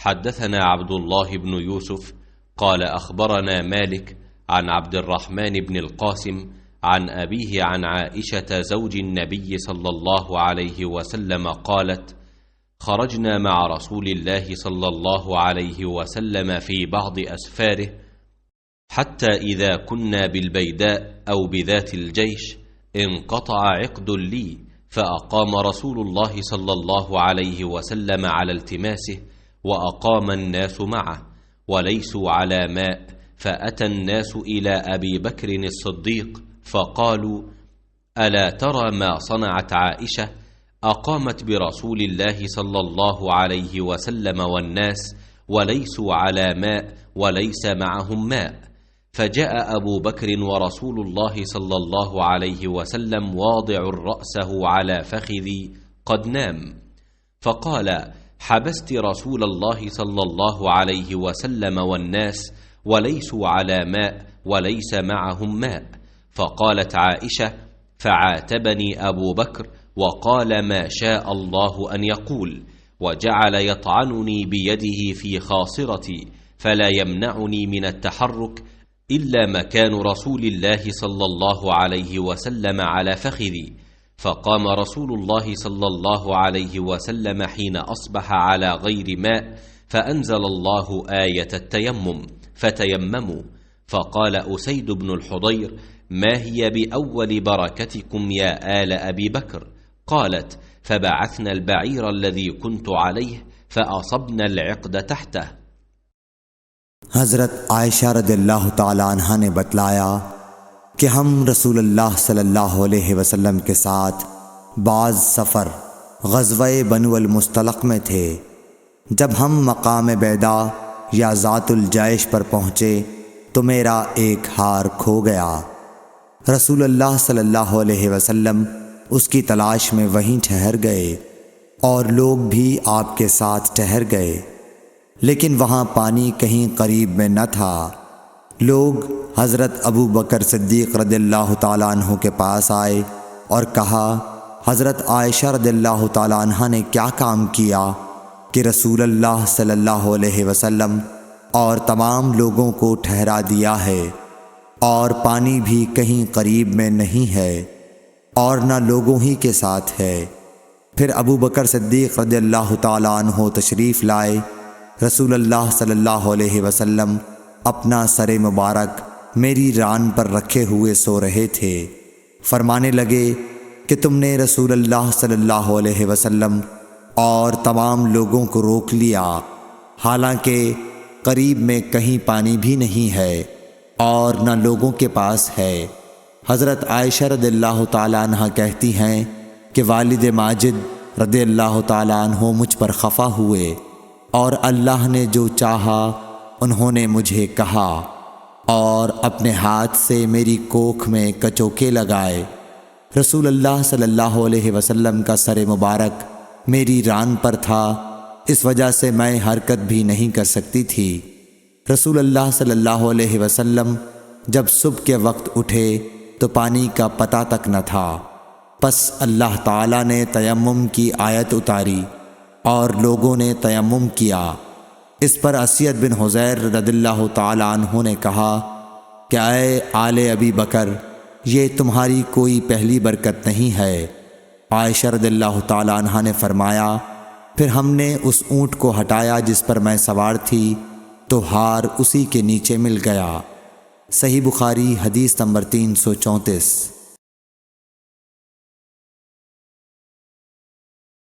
حدثنا عبد الله بن يوسف قال أخبرنا مالك عن عبد الرحمن بن القاسم عن أبيه عن عائشة زوج النبي صلى الله عليه وسلم قالت: خرجنا مع رسول الله صلى الله عليه وسلم في بعض أسفاره حتى إذا كنا بالبيداء أو بذات الجيش انقطع عقد لي، فأقام رسول الله صلى الله عليه وسلم على التماسه، وأقام الناس معه وليسوا على ماء، فأتى الناس إلى أبي بكر الصديق فقالوا: ألا ترى ما صنعت عائشة؟ أقامت برسول الله صلى الله عليه وسلم والناس وليسوا على ماء وليس معهم ماء. فجاء أبو بكر ورسول الله صلى الله عليه وسلم واضع رأسه على فخذي قد نام، فقال: حبست رسول الله صلى الله عليه وسلم والناس وليسوا على ماء وليس معهم ماء. فقالت عائشة: فعاتبني أبو بكر وقال ما شاء الله أن يقول، وجعل يطعنني بيده في خاصرتي فلا يمنعني من التحرك إلا مكان رسول الله صلى الله عليه وسلم على فخذي. فقام رسول الله صلى الله عليه وسلم حين أصبح على غير ماء، فأنزل الله آية التيمم فتيمموا. فقال أسيد بن الحضير: ما هي بأول بركتكم يا آل أبي بكر؟ قالت: فبعثنا البعير الذي كنت عليه فأصبنا العقد تحته. حضرت عائشہ رضی اللہ تعالی عنہ نے بتلایا کہ ہم رسول اللہ صلی اللہ علیہ وسلم کے ساتھ بعض سفر غزوہ بنو المصطلق میں تھے۔ جب ہم مقام بیدا یا ذات الجیش پر پہنچے تو میرا ایک ہار کھو گیا۔ رسول اللہ صلی اللہ علیہ وسلم اس کی تلاش میں وہیں ٹھہر گئے اور لوگ بھی آپ کے ساتھ ٹھہر گئے، لیکن وہاں پانی کہیں قریب میں نہ تھا۔ لوگ حضرت ابو بکر صدیق رضی اللہ تعالیٰ عنہ کے پاس آئے اور کہا: حضرت عائشہ رضی اللہ تعالیٰ عنہ نے کیا کام کیا کہ رسول اللہ صلی اللہ علیہ وسلم اور تمام لوگوں کو ٹھہرا دیا ہے، اور پانی بھی کہیں قریب میں نہیں ہے اور نہ لوگوں ہی کے ساتھ ہے۔ پھر ابو بکر صدیق رضی اللہ تعالیٰ عنہ تشریف لائے۔ رسول اللہ صلی اللہ علیہ وسلم اپنا سر مبارک میری ران پر رکھے ہوئے سو رہے تھے۔ فرمانے لگے کہ تم نے رسول اللہ صلی اللہ علیہ وسلم اور تمام لوگوں کو روک لیا، حالانکہ قریب میں کہیں پانی بھی نہیں ہے اور نہ لوگوں کے پاس ہے۔ حضرت عائشہ رضی اللہ تعالیٰ عنہ کہتی ہیں کہ والد ماجد رضی اللہ تعالیٰ عنہ مجھ پر خفا ہوئے، اور اللہ نے جو چاہا انہوں نے مجھے کہا، اور اپنے ہاتھ سے میری کوکھ میں کچوکے لگائے۔ رسول اللہ صلی اللہ علیہ وسلم کا سر مبارک میری ران پر تھا، اس وجہ سے میں حرکت بھی نہیں کر سکتی تھی۔ رسول اللہ صلی اللہ علیہ وسلم جب صبح کے وقت اٹھے تو پانی کا پتہ تک نہ تھا۔ پس اللہ تعالیٰ نے تیمم کی آیت اتاری اور لوگوں نے تیمم کیا۔ اس پر اسید بن حضیر رضی اللہ تعالیٰ عنہ نے کہا کہ اے آل ابی بکر، یہ تمہاری کوئی پہلی برکت نہیں ہے۔ عائشہ رضی اللہ تعالیٰ عنہ نے فرمایا، پھر ہم نے اس اونٹ کو ہٹایا جس پر میں سوار تھی تو ہار اسی کے نیچے مل گیا۔ صحیح بخاری حدیث نمبر 334۔